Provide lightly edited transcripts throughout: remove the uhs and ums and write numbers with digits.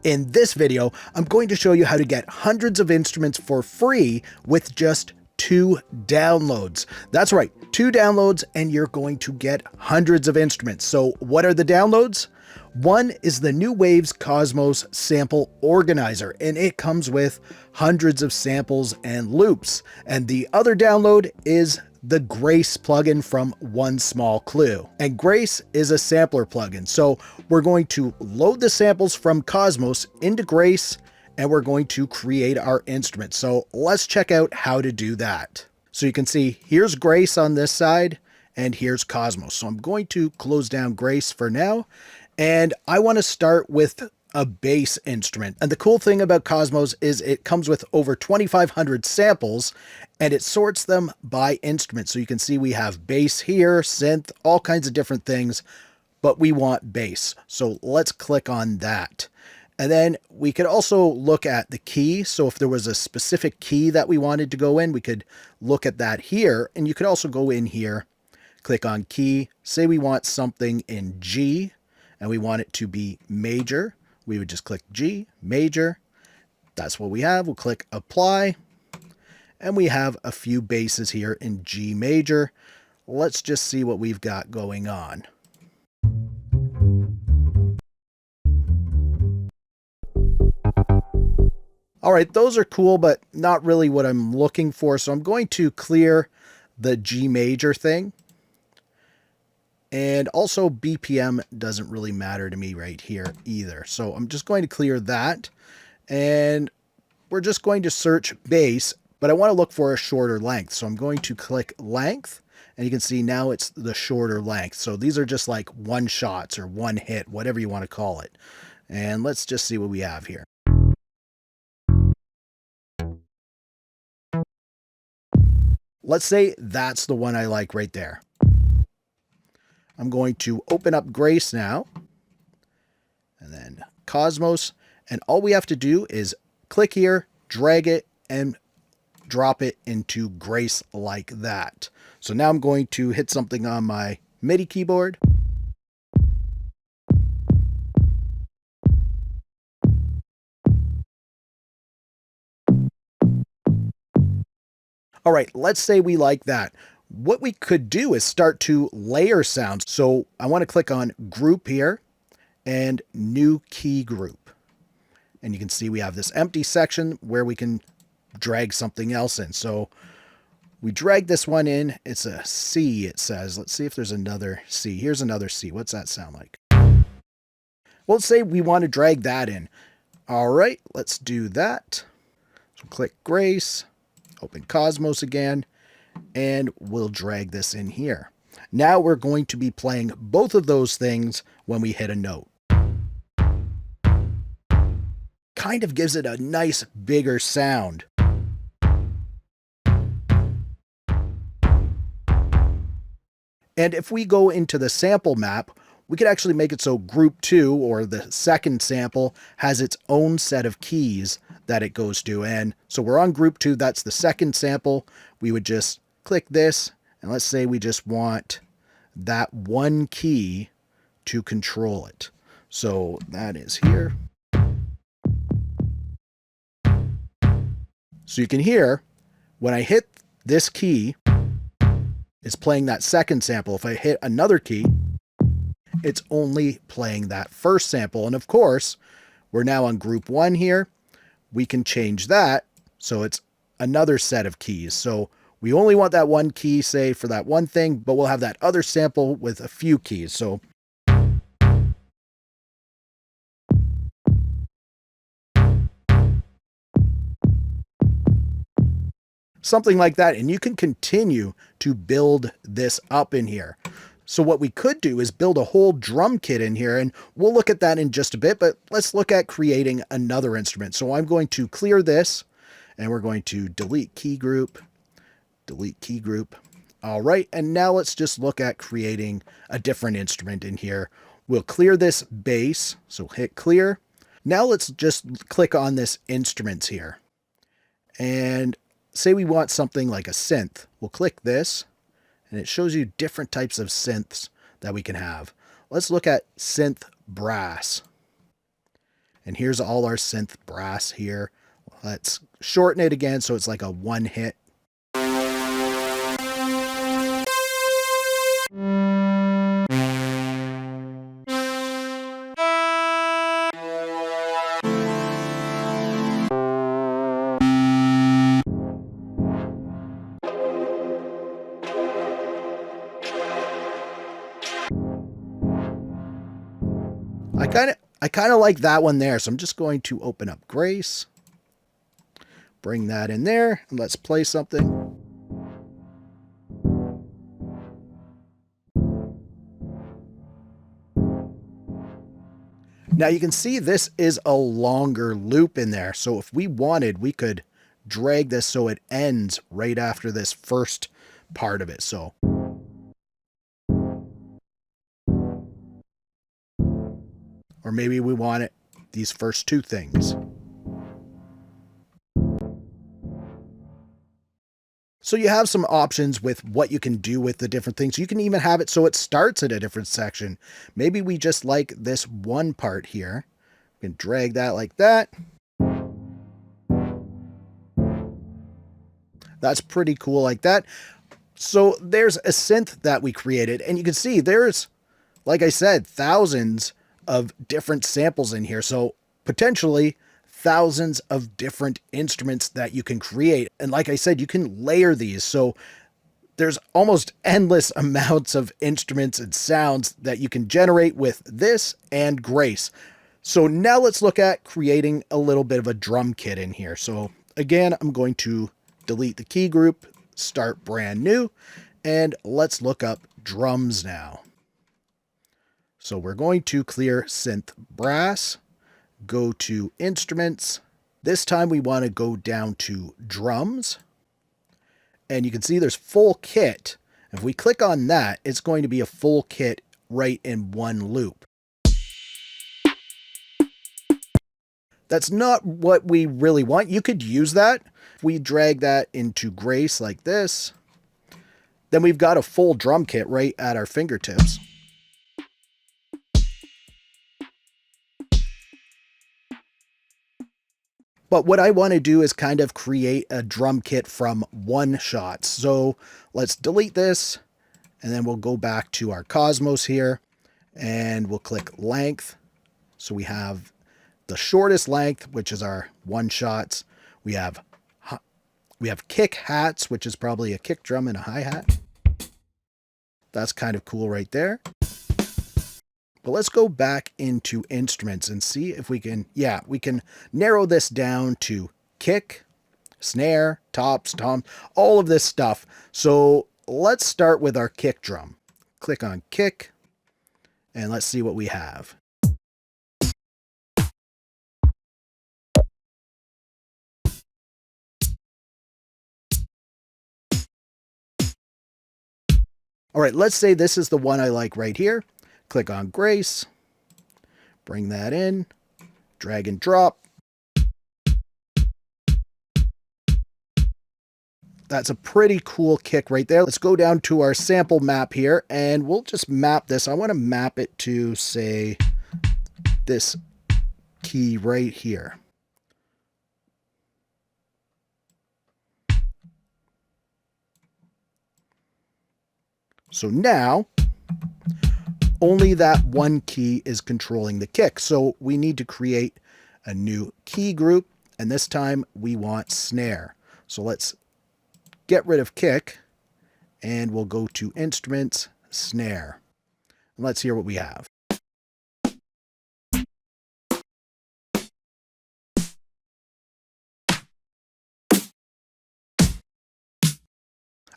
In this video, I'm going to show you how to get hundreds of instruments for free with just 2 downloads. That's right, 2 downloads and you're going to get hundreds of instruments. So what are the downloads? One is the New Waves Cosmos Sample Organizer, and it comes with hundreds of samples and loops. And the other download is the Grace plugin from One Small Clue. And Grace is a sampler plugin. So we're going to load the samples from Cosmos into Grace, and we're going to create our instrument. So let's check out how to do that. So you can see here's Grace on this side, and here's Cosmos. So I'm going to close down Grace for now. And I want to start with a bass instrument. And the cool thing about Cosmos is it comes with over 2,500 samples and it sorts them by instrument. So you can see we have bass here, synth, all kinds of different things, but we want bass. So let's click on that. And then we could also look at the key. So if there was a specific key that we wanted to go in, we could look at that here. And you could also go in here, click on key, say we want something in G, and we want it to be major. We would just click G, major. That's what we have. We'll click apply. And we have a few basses here in G major. Let's just see what we've got going on. All right, those are cool, but not really what I'm looking for. So I'm going to clear the G major thing. And also BPM doesn't really matter to me right here either. So I'm just going to clear that. And we're just going to search bass, but I want to look for a shorter length. So I'm going to click length, and you can see now it's the shorter length. So these are just like one shots or one hit, whatever you want to call it. And let's just see what we have here. Let's say that's the one I like right there. I'm going to open up Grace now, and then Cosmos, and all we have to do is click here, drag it, and drop it into Grace like that. So now I'm going to hit something on my MIDI keyboard. All right, let's say we like that. What we could do is start to layer sounds. So I want to click on group here and new key group. And you can see we have this empty section where we can drag something else in. So we drag this one in. It's a C, it says. Let's see if there's another C. Here's another C. What's that sound like? Well, let's say we want to drag that in. All right, let's do that. So click Grace, open Cosmos again, and we'll drag this in here. Now we're going to be playing both of those things when we hit a note. Kind of gives it a nice bigger sound. And if we go into the sample map, we could actually make it so group 2, or the second sample, has its own set of keys that it goes to. And so we're on group 2, that's the second sample. We would just click this, and let's say we just want that one key to control it. So that is here. So you can hear when I hit this key, it's playing that second sample. If I hit another key, it's only playing that first sample. And of course, we're now on group 1 here. We can change that so it's another set of keys. So we only want that one key, say, for that one thing, but we'll have that other sample with a few keys. So something like that, and you can continue to build this up in here. So what we could do is build a whole drum kit in here, and we'll look at that in just a bit, but let's look at creating another instrument. So I'm going to clear this, and we're going to delete key group. All right, and now let's just look at creating a different instrument in here. We'll clear this bass, so hit clear. Now let's just click on this instruments here. And say we want something like a synth. We'll click this, and it shows you different types of synths that we can have. Let's look at synth brass. And here's all our synth brass here. Let's shorten it again so it's like a one hit. I kind of like that one there, so I'm just going to open up Grace, bring that in there, and let's play something. Now you can see this is a longer loop in there, so if we wanted, we could drag this so it ends right after this first part of it. So or maybe we want it these first two things. So you have some options with what you can do with the different things. You can even have it so it starts at a different section. Maybe we just like this one part here. We can drag that like that. That's pretty cool like that. So there's a synth that we created, and you can see there's, like I said, thousands of different samples in here. So potentially thousands of different instruments that you can create. And like I said, you can layer these. So there's almost endless amounts of instruments and sounds that you can generate with this and Grace. So now let's look at creating a little bit of a drum kit in here. So again, I'm going to delete the key group, start brand new, and let's look up drums now. So we're going to clear synth brass, go to instruments. This time we want to go down to drums. And you can see there's full kit. If we click on that, it's going to be a full kit right in one loop. That's not what we really want. You could use that. If we drag that into Grace like this, then we've got a full drum kit right at our fingertips. But what I want to do is kind of create a drum kit from one shot. So let's delete this, and then we'll go back to our Cosmos here, and we'll click length. So we have the shortest length, which is our one shots. We have kick hats, which is probably a kick drum and a hi-hat. That's kind of cool right there. But let's go back into instruments and see if we can, we can narrow this down to kick, snare, tops, toms, all of this stuff. So let's start with our kick drum. Click on kick, and let's see what we have. All right, let's say this is the one I like right here. Click on Grace, bring that in, drag and drop. That's a pretty cool kick right there. Let's go down to our sample map here, and we'll just map this. I want to map it to, say, this key right here. So now, only that one key is controlling the kick. So we need to create a new key group, and this time we want snare. So let's get rid of kick, and we'll go to instruments, snare. And let's hear what we have.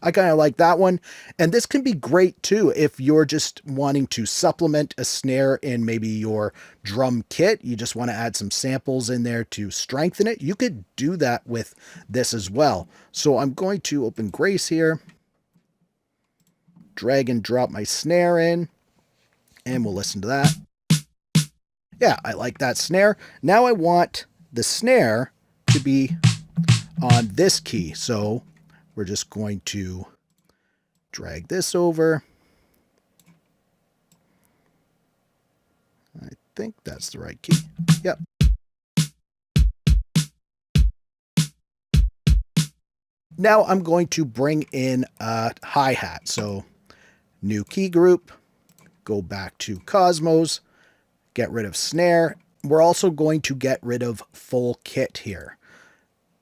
I kind of like that one. And this can be great too if you're just wanting to supplement a snare in maybe your drum kit. You just want to add some samples in there to strengthen it. You could do that with this as well. So I'm going to open Grace here, drag and drop my snare in, and we'll listen to that. Yeah, I like that snare. Now I want the snare to be on this key. So we're just going to drag this over. I think that's the right key. Yep. Now I'm going to bring in a hi-hat. So new key group, go back to Cosmos, get rid of snare. We're also going to get rid of full kit here.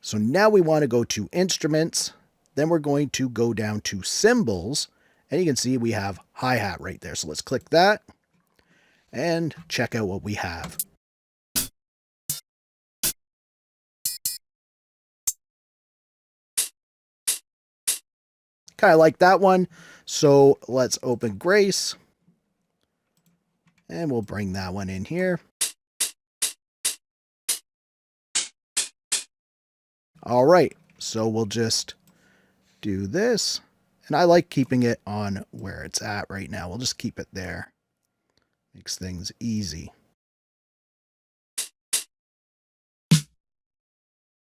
So now we want to go to instruments, then we're going to go down to cymbals, and you can see we have hi-hat right there. So let's click that and check out what we have. Kind of like that one. So let's open Grace and we'll bring that one in here. All right, so we'll just do this. And I like keeping it on where it's at right now. We'll just keep it there. Makes things easy.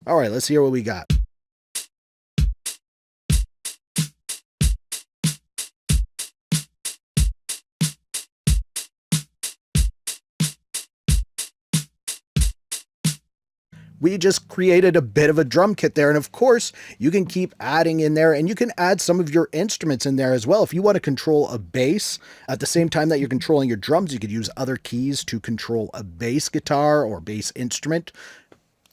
All right, let's hear what we got. We just created a bit of a drum kit there. And of course, you can keep adding in there and you can add some of your instruments in there as well. If you want to control a bass at the same time that you're controlling your drums, you could use other keys to control a bass guitar or bass instrument.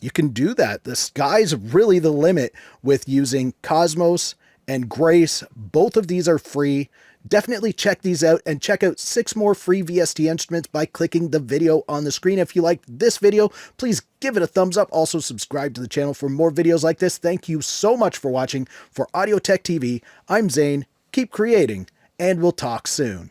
You can do that. The sky's really the limit with using Cosmos and Grace. Both of these are free. Definitely check these out and check out 6 more free VST instruments by clicking the video on the screen. If you liked this video, please give it a thumbs up. Also subscribe to the channel for more videos like this. Thank you so much for watching. For Audio Tech TV, I'm Zane. Keep creating and we'll talk soon.